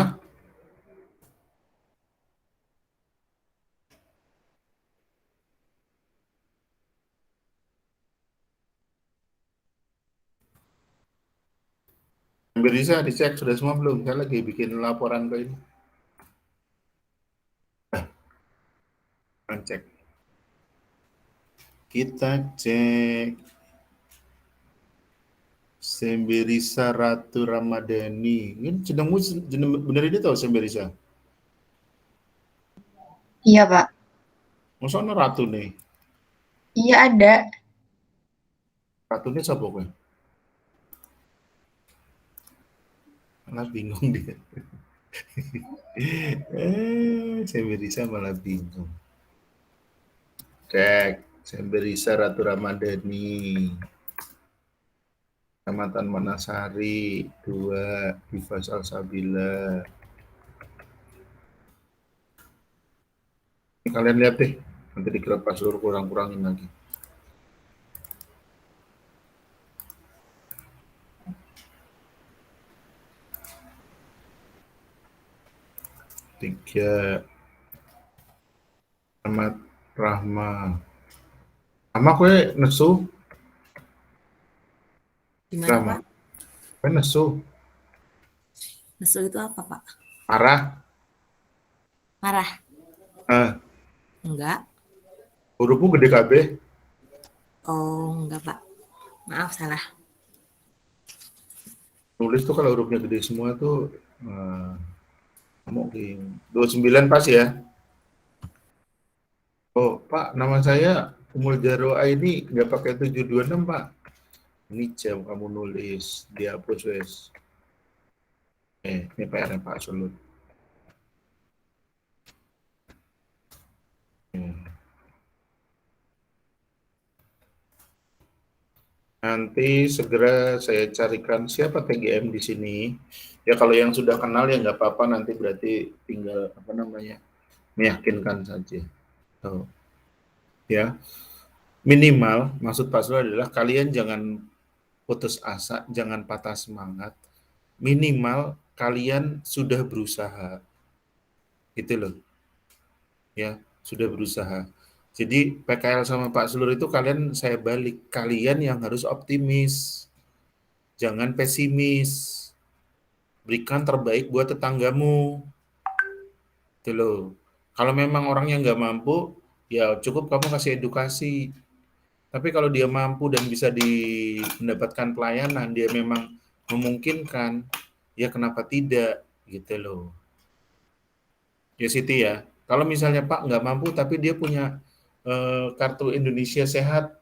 Bisa dicek sudah semua belum? Saya lagi bikin laporan ke ini. Cek. Kita cek. Semberisa Ratu Ramadhani. Ini jenengmu bener ini tau Semberisa? Iya, Pak. Masa ana ratu nih? Iya, ada. Ratunya siapa kowe? Malah bingung dia. Semberisa malah bingung. Cek. Semberisa Ratu Ramadhani. Kecamatan Manasari, 2, Diva Salsabila. Ini kalian lihat deh, nanti dikira Pak Sur kurang-kurangin lagi. Tiga, Ahmad Rahma. Rahma kowe nesu? Gimana, Rahma. Pak? Kowe nesu? Nesu itu apa, Pak? Marah? Marah? Enggak. Hurufmu gede kabeh? Oh, enggak, Pak. Maaf, salah. Nulis tuh kalau hurufnya gede semua tuh mungkin 29 pas ya. Oh, Pak, nama saya Umul Jaro ini nggak pakai 726, Pak. Ini jam kamu nulis, dihapus wes. Ini PR Pak Sulut. Nanti segera saya carikan siapa TGM di sini. Ya kalau yang sudah kenal ya nggak apa-apa, nanti berarti tinggal meyakinkan saja. Oh. Ya, minimal maksud Pak Sul adalah kalian jangan putus asa, jangan patah semangat. Minimal kalian sudah berusaha, gitu loh. Ya, sudah berusaha. Jadi PKL sama Pak Sulur itu saya balik, kalian yang harus optimis, jangan pesimis. Berikan terbaik buat tetanggamu, gitu loh. Kalau memang orangnya nggak mampu, ya cukup kamu kasih edukasi. Tapi kalau dia mampu dan bisa mendapatkan pelayanan, dia memang memungkinkan, ya kenapa tidak, gitu loh. Ya Siti ya, kalau misalnya Pak nggak mampu tapi dia punya kartu Indonesia Sehat,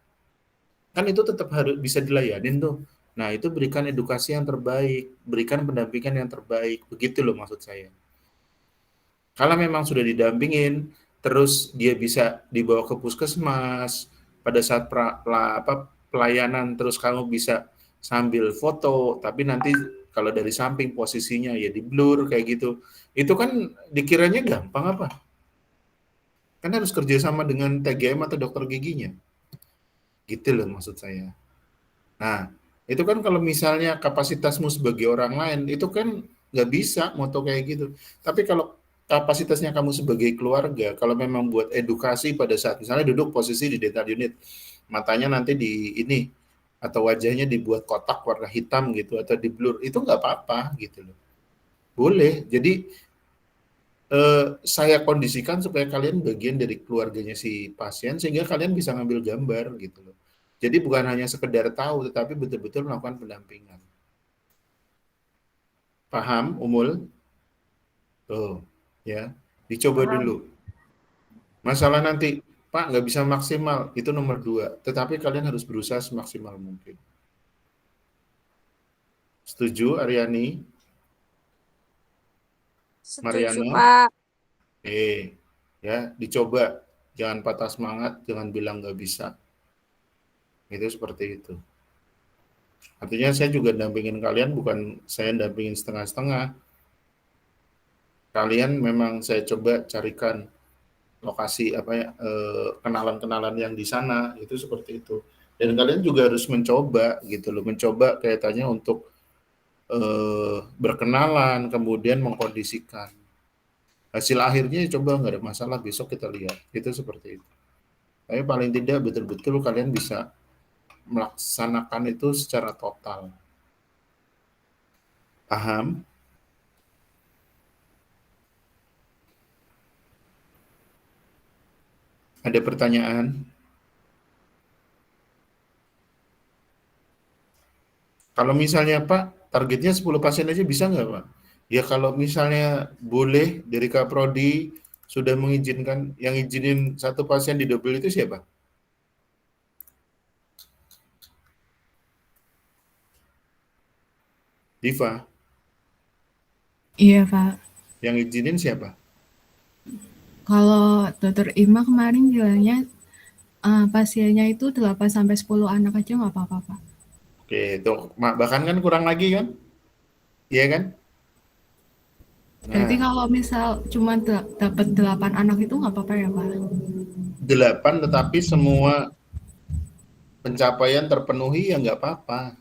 kan itu tetap harus bisa dilayanin tuh. Nah itu berikan edukasi yang terbaik, berikan pendampingan yang terbaik, begitu loh maksud saya. Kalau memang sudah didampingin, terus dia bisa dibawa ke puskesmas, pada saat pelayanan terus kamu bisa sambil foto, tapi nanti kalau dari samping posisinya ya di blur kayak gitu. Itu kan dikiranya gampang apa? Kan harus kerjasama dengan TGM atau dokter giginya. Gitu loh maksud saya. Nah, itu kan kalau misalnya kapasitasmu sebagai orang lain, itu kan nggak bisa moto kayak gitu. Tapi kalau kapasitasnya kamu sebagai keluarga, kalau memang buat edukasi pada saat misalnya duduk posisi di dental unit, matanya nanti di ini, atau wajahnya dibuat kotak warna hitam gitu, atau di blur, itu nggak apa-apa gitu loh. Boleh, jadi saya kondisikan supaya kalian bagian dari keluarganya si pasien, sehingga kalian bisa ngambil gambar gitu loh. Jadi bukan hanya sekedar tahu, tetapi betul-betul melakukan pendampingan. Paham, Umul? Tuh, ya. Dicoba dulu. Masalah nanti, Pak nggak bisa maksimal, itu nomor 2. Tetapi kalian harus berusaha semaksimal mungkin. Setuju, Aryani? Setuju, Mariana? Pak. Ya, dicoba. Jangan patah semangat, jangan bilang nggak bisa. Itu seperti itu. Artinya saya juga dampingin kalian, bukan saya dampingin setengah-setengah. Kalian memang saya coba carikan lokasi kenalan-kenalan yang di sana, itu seperti itu. Dan kalian juga harus mencoba gitu loh, mencoba kaitannya untuk berkenalan, kemudian mengkondisikan. Hasil akhirnya coba nggak ada masalah, besok kita lihat. Itu seperti itu. Tapi paling tidak betul-betul kalian bisa melaksanakan itu secara total. Paham? Ada pertanyaan? Kalau misalnya Pak, targetnya 10 pasien aja bisa nggak Pak? Ya kalau misalnya boleh dari Kaprodi sudah mengizinkan, yang izinin 1 pasien di double itu siapa? Diva, Iya, Pak. yang izinin siapa? Kalau Dokter Ima kemarin bilangnya pasiennya itu 8-10 anak aja nggak apa-apa, Pak. Oke, itu bahkan kan kurang lagi kan? Iya kan? Berarti Nah, kalau misal cuma dapat 8 anak itu nggak apa-apa ya, Pak? 8 tetapi semua pencapaian terpenuhi ya nggak apa-apa.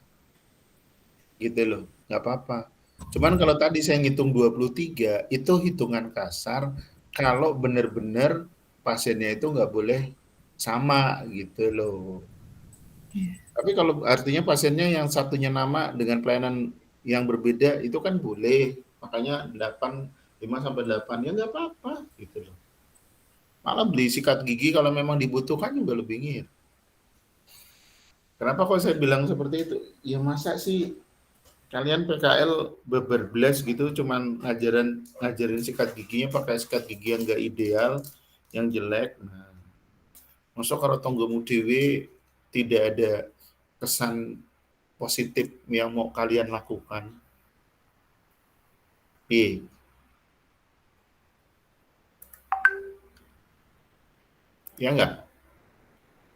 Gitu loh, nggak apa-apa. Cuman kalau tadi saya ngitung 23, itu hitungan kasar kalau benar-benar pasiennya itu nggak boleh sama gitu loh. Tapi kalau artinya pasiennya yang satunya nama dengan pelayanan yang berbeda itu kan boleh. Makanya 5 sampai 8 ya nggak apa-apa gitu loh. Malah beli sikat gigi kalau memang dibutuhkan juga lebih ngir. Kenapa kok saya bilang seperti itu? Ya masa sih kalian PKL berbelas gitu cuman ngajarin sikat giginya pakai sikat gigi yang nggak ideal, yang jelek. Nah, masuk kalau tonggomu dewe tidak ada kesan positif yang mau kalian lakukan. Ya enggak?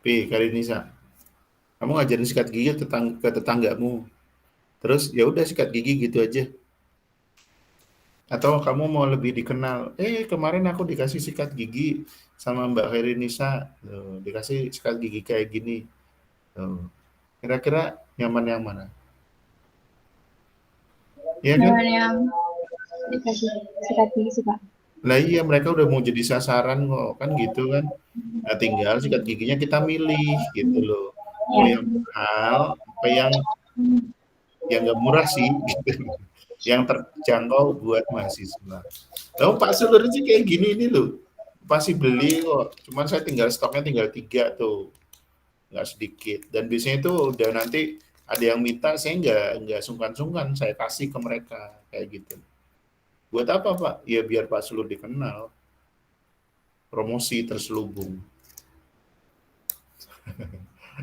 Karinisa. Kamu ngajarin sikat gigi ke tetanggamu. Terus ya udah sikat gigi gitu aja. Atau kamu mau lebih dikenal, kemarin aku dikasih sikat gigi sama Mbak Karinisa, dikasih sikat gigi kayak gini. Kira-kira nyaman yang mana? Iya kan? Dengan yang dikasih sikat gigi sih, Pak. Lah iya, mereka udah mau jadi sasaran kok, kan gitu kan. Nah, tinggal sikat giginya kita milih gitu loh. Mau yang mahal, apa yang nggak murah sih gitu. Yang terjangkau buat mahasiswa. Lalu Pak Sulur sih kayak gini ini loh. Pasti beli kok. Cuman saya stoknya tinggal 3 tuh. Nggak sedikit. Dan biasanya itu udah nanti ada yang minta, saya nggak sungkan-sungkan, saya kasih ke mereka kayak gitu. Buat apa Pak? Ya biar Pak Sulur dikenal. Promosi terselubung.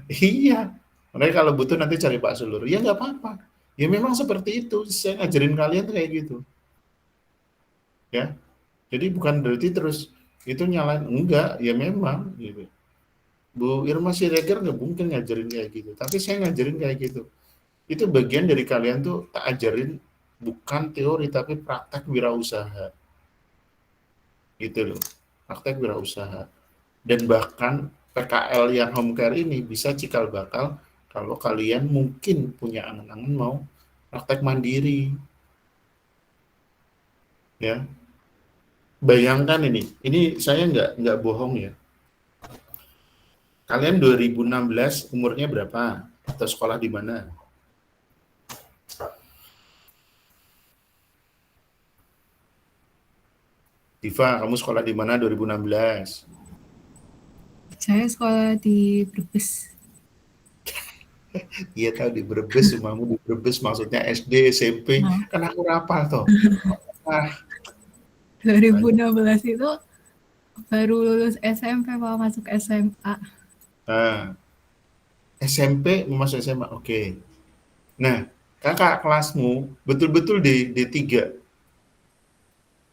Iya. Mereka kalau butuh nanti cari Pak Sulur. Ya nggak apa-apa. Ya memang seperti itu. Saya ngajarin kalian tuh kayak gitu. Ya. Jadi bukan berarti terus itu nyalain. Enggak. Ya memang. Gitu. Bu Irma Siregar nggak mungkin ngajarin kayak gitu. Tapi saya ngajarin kayak gitu. Itu bagian dari kalian tuh tak ajarin bukan teori tapi praktek wirausaha. Gitu loh. Praktek wirausaha. Dan bahkan PKL yang home care ini bisa cikal bakal kalau kalian mungkin punya angan-angan mau praktek mandiri. Ya. Bayangkan ini saya nggak bohong ya. Kalian 2016 umurnya berapa? Atau sekolah di mana? Diva, kamu sekolah di mana 2016? Saya sekolah di Brebes. Iya tahu di Brebes, rumahmu di Brebes maksudnya SD, SMP, kan aku rapal toh. 2016 itu baru lulus SMP, Pak, masuk SMA. Nah, SMP masuk SMA, oke. Nah, kakak kelasmu betul-betul di D3.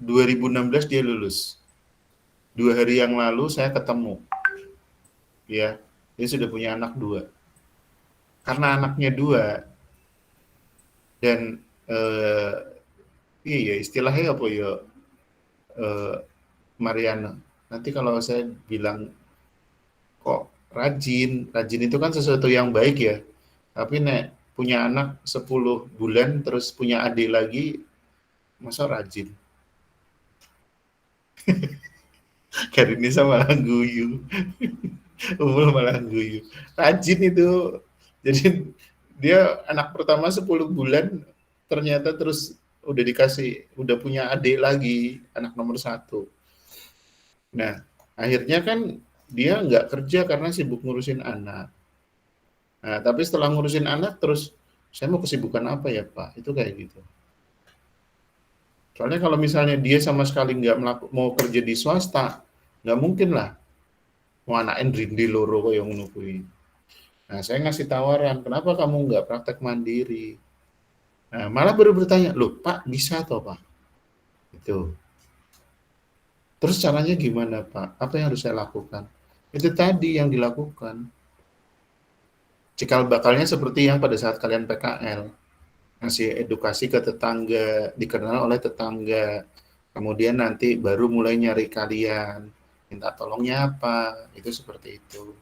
2016 dia lulus. 2 hari yang lalu saya ketemu. Ya, dia sudah punya anak 2. Karena anaknya 2 dan iya istilahnya apa ya Mariana. Nanti kalau saya bilang kok rajin itu kan sesuatu yang baik ya. Tapi punya anak 10 bulan, terus punya adik lagi, masa rajin? Karinisa malah guyu. Umul malah guyu. Rajin itu. Jadi dia anak pertama 10 bulan, ternyata terus udah punya adik lagi, anak nomor 1. Nah, akhirnya kan dia nggak kerja karena sibuk ngurusin anak. Nah, tapi setelah ngurusin anak terus, saya mau kesibukan apa ya Pak? Itu kayak gitu. Soalnya kalau misalnya dia sama sekali nggak mau kerja di swasta, nggak mungkin lah. Mau anak rindi loro yang ngono kuwi. Nah, saya ngasih tawaran, kenapa kamu nggak praktek mandiri? Nah, malah baru bertanya, loh Pak, bisa toh Pak? Itu. Terus caranya gimana Pak? Apa yang harus saya lakukan? Itu tadi yang dilakukan. Cikal bakalnya seperti yang pada saat kalian PKL. Ngasih edukasi ke tetangga, dikenal oleh tetangga. Kemudian nanti baru mulai nyari kalian. Minta tolongnya apa? Itu seperti itu.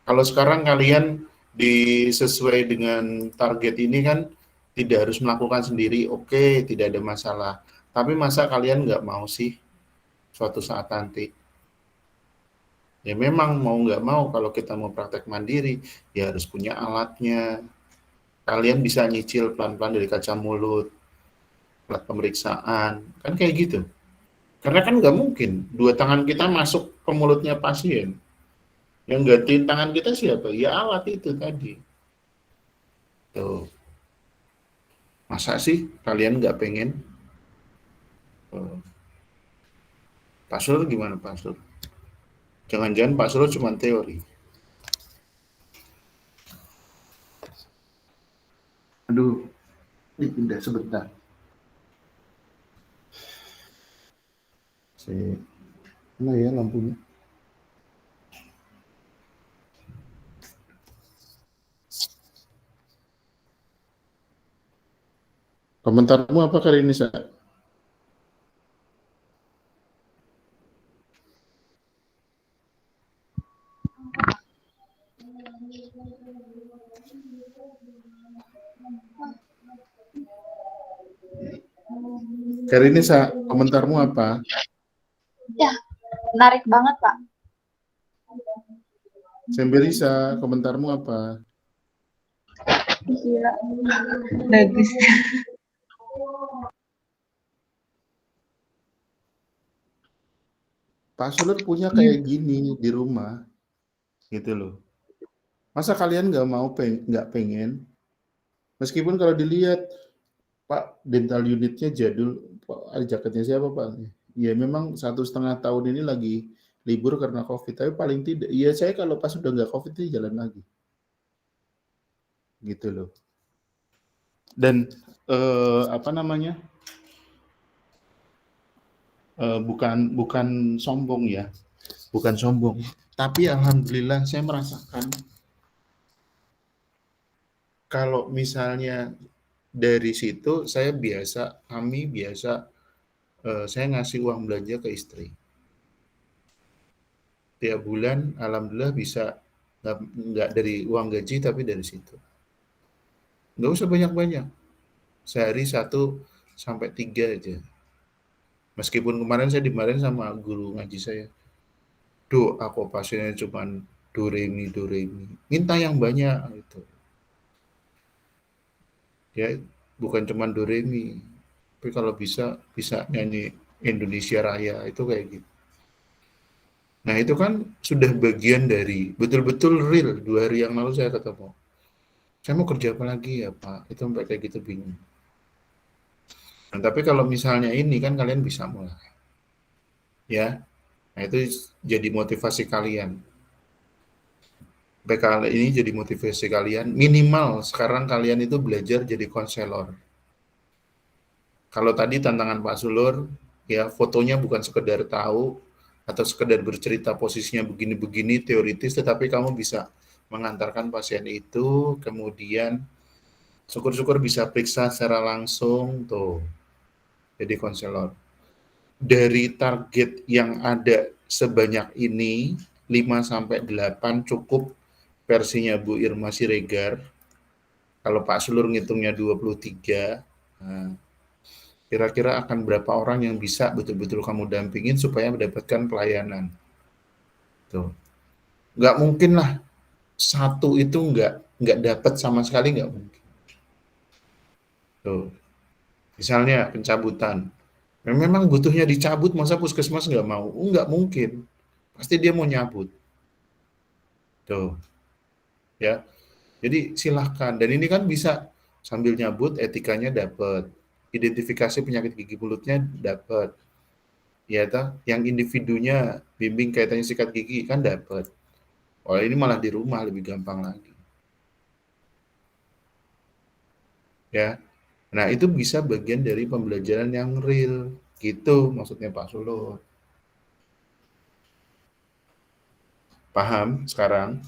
Kalau sekarang kalian sesuai dengan target ini kan tidak harus melakukan sendiri, oke, tidak ada masalah. Tapi masa kalian nggak mau sih suatu saat nanti? Ya memang mau nggak mau kalau kita mau praktek mandiri, ya harus punya alatnya. Kalian bisa nyicil pelan-pelan dari kaca mulut, alat pemeriksaan, kan kayak gitu. Karena kan nggak mungkin 2 tangan kita masuk ke mulutnya pasien. Yang gantiin tangan kita siapa? Ya alat itu tadi. Tuh. Masa sih kalian nggak pengen? Pak Sur gimana Pak Sur? Jangan-jangan Pak Sur cuma teori. Aduh, ini pindah sebentar. Mana ya lampunya? Komentarmu apa kali ini, Sa? Kali ini, Sa, komentarmu apa? Ya, menarik banget, Pak. Semberisa, komentarmu apa? Gila. Bagus. Pak Sulut punya kayak gini di rumah, gitu loh. Masa kalian nggak pengen? Meskipun kalau dilihat, Pak, dental unitnya jadul, Pak, jaketnya siapa Pak? Ya memang 1,5 tahun ini lagi libur karena COVID, tapi paling tidak, ya saya kalau pas udah nggak COVID ini jalan lagi. Gitu loh. Dan bukan sombong ya, bukan sombong, tapi alhamdulillah saya merasakan kalau misalnya dari situ saya saya ngasih uang belanja ke istri tiap bulan, alhamdulillah bisa nggak dari uang gaji tapi dari situ. Nggak usah banyak-banyak, sehari 1 sampai 3 aja. Meskipun kemarin saya dimarahin sama guru ngaji saya, aku pasiennya cuma do re mi, minta yang banyak gitu. Ya bukan cuma do re mi, tapi kalau bisa nyanyi Indonesia Raya, itu kayak gitu. Nah itu kan sudah bagian dari betul-betul real. 2 hari yang lalu saya ketemu, saya mau kerja apa lagi ya Pak, itu sampai kayak gitu bingung. Nah, tapi kalau misalnya ini kan kalian bisa mulai, ya. Nah itu jadi motivasi kalian. PKL ini jadi motivasi kalian. Minimal sekarang kalian itu belajar jadi konselor. Kalau tadi tantangan Pak Sulur, ya fotonya bukan sekedar tahu atau sekedar bercerita posisinya begini-begini teoritis, tetapi kamu bisa mengantarkan pasien itu, kemudian syukur-syukur bisa periksa secara langsung, tuh. Jadi konselor. Dari target yang ada sebanyak ini, 5-8 cukup versinya Bu Irma Siregar. Kalau Pak Sulur ngitungnya 23, nah, kira-kira akan berapa orang yang bisa betul-betul kamu dampingin supaya mendapatkan pelayanan. Tuh. Nggak mungkin lah satu itu nggak dapat sama sekali, nggak mungkin. Tuh. Misalnya pencabutan. Memang butuhnya dicabut, masa puskesmas nggak mau? Nggak mungkin. Pasti dia mau nyabut. Tuh. Ya. Jadi silahkan. Dan ini kan bisa sambil nyabut, etikanya dapat. Identifikasi penyakit gigi mulutnya dapat. Ya, yang individunya bimbing kaitannya sikat gigi kan dapat. Oh, ini malah di rumah lebih gampang lagi. Ya. Nah, itu bisa bagian dari pembelajaran yang real. Gitu maksudnya Pak Sulur. Paham sekarang?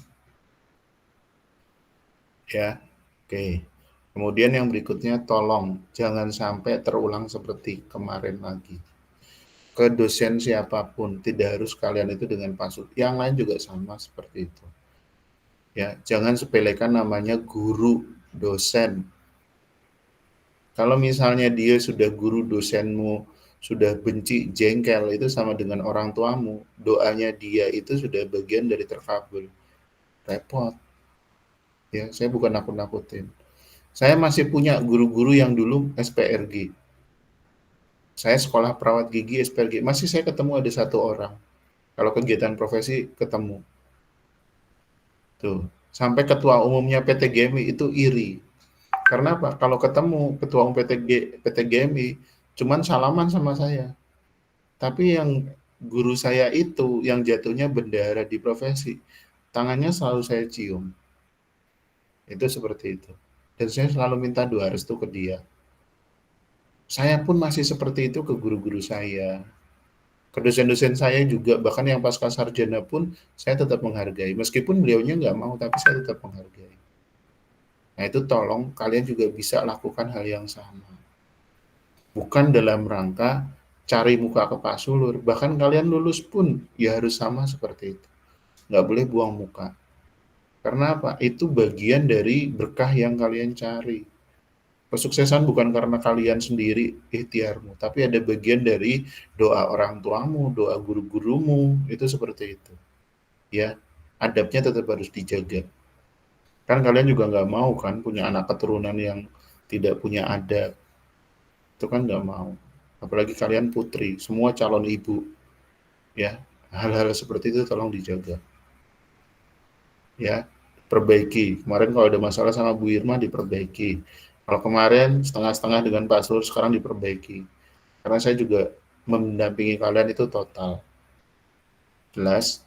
Ya. Oke. Kemudian yang berikutnya, tolong jangan sampai terulang seperti kemarin lagi. Ke dosen siapapun, tidak harus kalian itu dengan Pak Sulur. Yang lain juga sama seperti itu. Ya, jangan sepelekan namanya guru, dosen. Kalau misalnya dia sudah guru, dosenmu sudah benci, jengkel, itu sama dengan orang tuamu. Doanya dia itu sudah bagian dari terkabul. Repot. Ya, saya bukan nakut-nakutin. Saya masih punya guru-guru yang dulu SPRG. Saya sekolah perawat gigi SPRG. Masih saya ketemu ada satu orang. Kalau kegiatan profesi ketemu. Tuh. Sampai ketua umumnya PT GMI itu iri. Karena apa? Kalau ketemu ketua umum PT GMI, cuman salaman sama saya. Tapi yang guru saya itu, yang jatuhnya bendahara di profesi, tangannya selalu saya cium. Itu seperti itu. Dan saya selalu minta doa restu ke dia. Saya pun masih seperti itu ke guru-guru saya. Ke dosen-dosen saya juga, bahkan yang pasca sarjana pun saya tetap menghargai. Meskipun beliaunya nggak mau, tapi saya tetap menghargai. Nah, itu tolong kalian juga bisa lakukan hal yang sama. Bukan dalam rangka cari muka ke Pak Sulur. Bahkan kalian lulus pun ya harus sama seperti itu. Nggak boleh buang muka. Karena apa? Itu bagian dari berkah yang kalian cari. Kesuksesan bukan karena kalian sendiri ikhtiarmu, tapi ada bagian dari doa orang tuamu, doa guru-gurumu, itu seperti itu. Ya, adabnya tetap harus dijaga. Kan kalian juga nggak mau kan punya anak keturunan yang tidak punya adab. Itu kan nggak mau. Apalagi kalian putri, semua calon ibu. Ya, hal-hal seperti itu tolong dijaga. Ya, perbaiki. Kemarin kalau ada masalah sama Bu Irma diperbaiki. Kalau kemarin setengah-setengah dengan Pak Sulur, sekarang diperbaiki. Karena saya juga mendampingi kalian itu total. Jelas?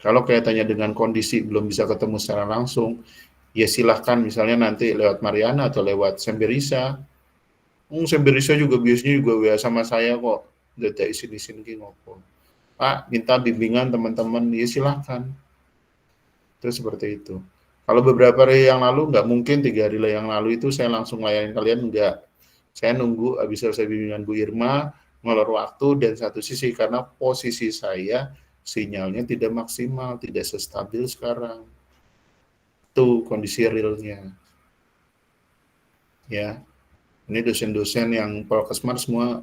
Kalau kaitannya dengan kondisi belum bisa ketemu secara langsung, ya silahkan misalnya nanti lewat Mariana atau lewat Semberisa. Semberisa juga biasanya juga WA sama saya kok. Data isin-isin ki ngopo. Pak, minta bimbingan teman-teman, ya silahkan. Itu seperti itu. Kalau beberapa hari yang lalu, nggak mungkin 3 hari yang lalu itu saya langsung layanin kalian, nggak. Saya nunggu habis selesai bimbingan Bu Irma, ngelor waktu, dan satu sisi karena posisi saya, sinyalnya tidak maksimal, tidak sestabil sekarang. Itu kondisi realnya. Ya, ini dosen-dosen yang Polkesmar semua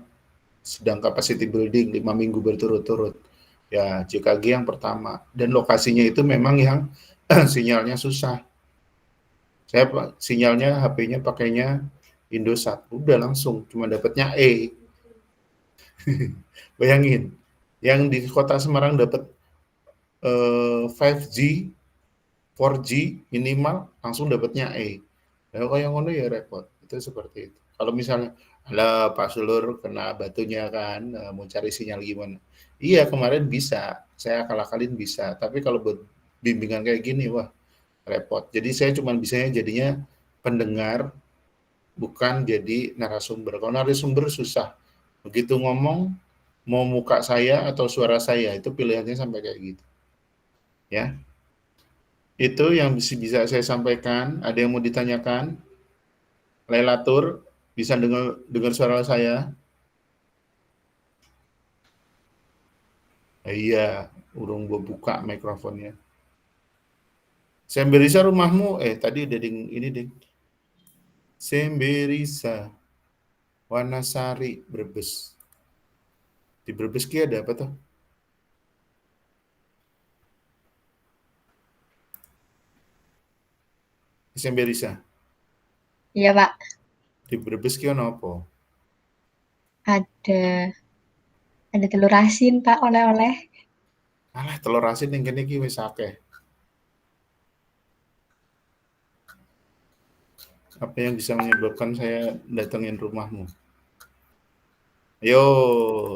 sedang capacity building 5 minggu berturut-turut. Ya, JKG yang pertama. Dan lokasinya itu memang yang sinyalnya susah. Saya sinyalnya HP-nya pakainya Indosat. Udah langsung, cuma dapatnya E. Bayangin, yang di kota Semarang dapat 5G, 4G minimal, langsung dapatnya E. Nah, kalau yang ngono ya repot. Itu seperti itu. Kalau misalnya, alah Pak Sulur kena batunya kan, mau cari sinyal gimana? Iya, kemarin bisa. Saya akal-akalin bisa. Tapi kalau buat bimbingan kayak gini, wah, repot. Jadi saya cuma bisanya jadinya pendengar, bukan jadi narasumber. Kalau narasumber susah. Begitu ngomong, mau muka saya atau suara saya, itu pilihannya sampai kayak gitu. Ya. Itu yang bisa saya sampaikan. Ada yang mau ditanyakan? Lailatur, bisa dengar suara saya? Iya, urung gua buka mikrofonnya. Semberisa rumahmu, tadi udah ini ding. Semberisa, Wanasari, Brebes. Di Brebes ki ada apa tuh? Semberisa. Iya, Pak. Di Brebes ki ono apa? Ada telur asin, Pak, oleh-oleh. Alah, telur asin yang kene ki wis akeh. Apa yang bisa menyebabkan saya datengin rumahmu? Ayo,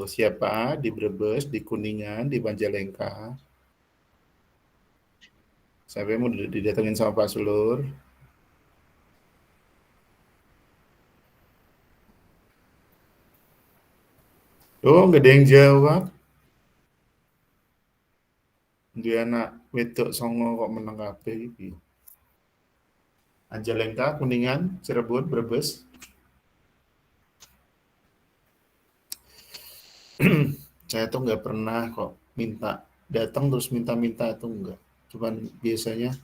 siapa di Brebes, di Kuningan, di Majalengka? Siapa yang mau didatengin sama Pak Sulur? Oh, nggak ada yang jawab. Dia anak wedok songo kok menang kabeh iki. Majalengka, Kuningan, Cirebon, Brebes. Saya tuh nggak pernah kok minta datang terus minta-minta itu enggak. Cuman biasanya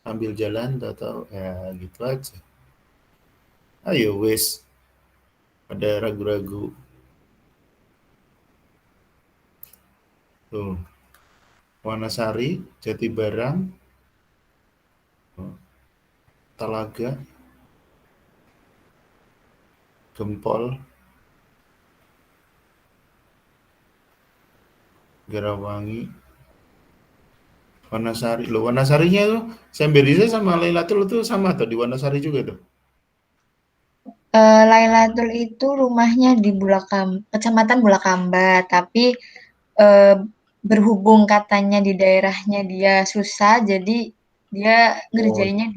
ambil jalan atau ya gitu aja. Ayo wes, ada ragu-ragu. Tuh, Wanasari, Jatibarang, Talaga, Gempol, Garawangi, Wanasari. Loh, Wanasarinya tuh Semberisa sama Lailatul itu sama atau di Wanasari juga tuh? Lailatul itu rumahnya di Kecamatan Bulakamba, tapi eh, berhubung katanya di daerahnya dia susah, jadi dia Oh, ngerjainnya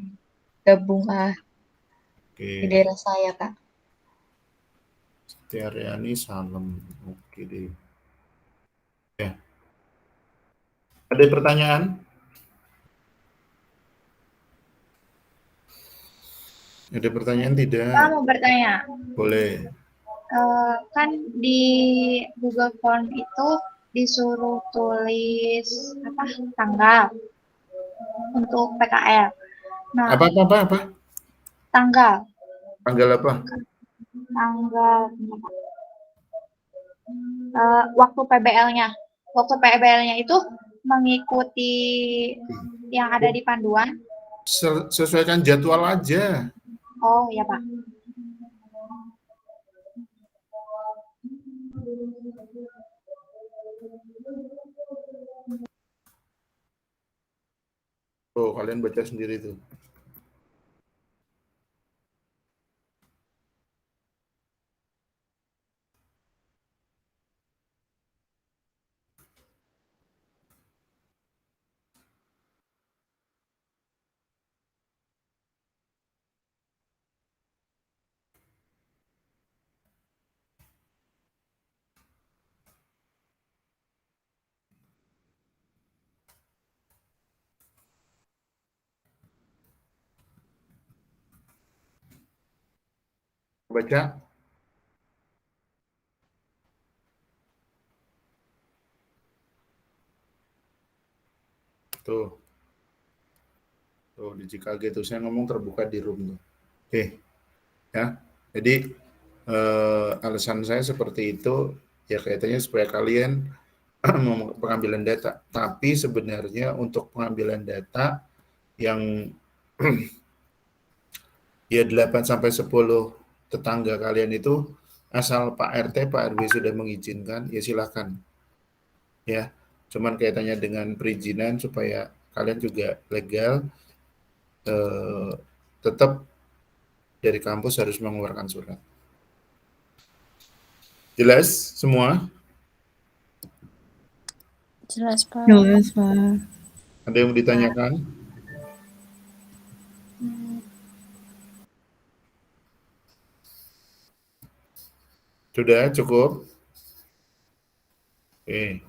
gabung di oke. daerah saya, Pak. Setiaryani Salem. Oke deh. Ya. Ada pertanyaan? Ada pertanyaan tidak? Saya mau bertanya, Boleh. kan di Google Form itu disuruh tulis apa tanggal untuk PKL. Nah, Apa? tanggal Tanggal apa? waktu PBL-nya. Waktu PBL-nya itu mengikuti yang ada di panduan. Sesuaikan jadwal aja. Oh, ya, Pak. Oh, kalian baca sendiri tuh. Baca. Tuh. Tuh di Chicago tuh saya ngomong terbuka di room tuh. Oke. Ya. Jadi alasan saya seperti itu ya kaitannya supaya kalian pengambilan data. Tapi sebenarnya untuk pengambilan data yang ya 8 sampai 10 tetangga kalian itu asal Pak RT, Pak RW sudah mengizinkan, ya silakan. Ya, cuman kaitannya dengan perizinan supaya kalian juga legal, tetap dari kampus harus mengeluarkan surat. Jelas semua? Jelas, Pak. Jelas, Pak. Ada yang mau ditanyakan? Sudah cukup? Oke.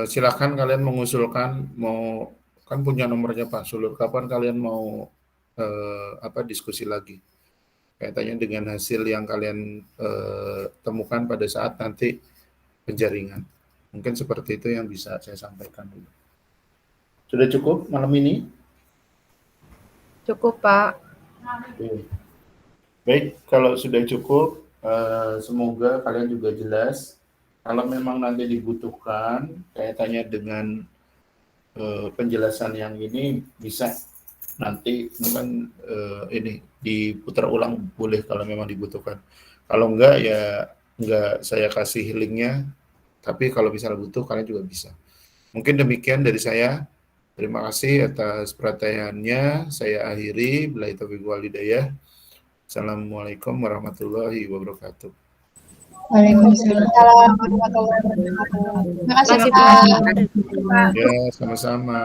Silakan kalian mengusulkan mau kan punya nomornya Pak Sulur, kapan kalian mau diskusi lagi kaitannya dengan hasil yang kalian temukan pada saat nanti penjaringan. Mungkin seperti itu yang bisa saya sampaikan dulu. Sudah cukup malam ini? Cukup, Pak. Oke. Baik, kalau sudah cukup, semoga kalian juga jelas. Kalau memang nanti dibutuhkan kaitannya dengan penjelasan yang ini, bisa nanti kan ini diputar ulang boleh kalau memang dibutuhkan. Kalau enggak ya enggak saya kasih linknya, tapi kalau misalnya butuh kalian juga bisa. Mungkin demikian dari saya. Terima kasih atas perhatiannya. Saya akhiri. Billahi taufiq wal hidayah. Assalamualaikum warahmatullahi wabarakatuh. Waalaikumsalam. Warahmatullahi wabarakatuh. Terima kasih, Terima kasih, Pak. Pak. Ya, sama-sama.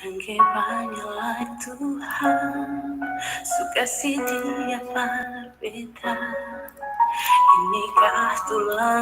Dan kiranya Tuhan suka si dia berbeda. Inikah tulang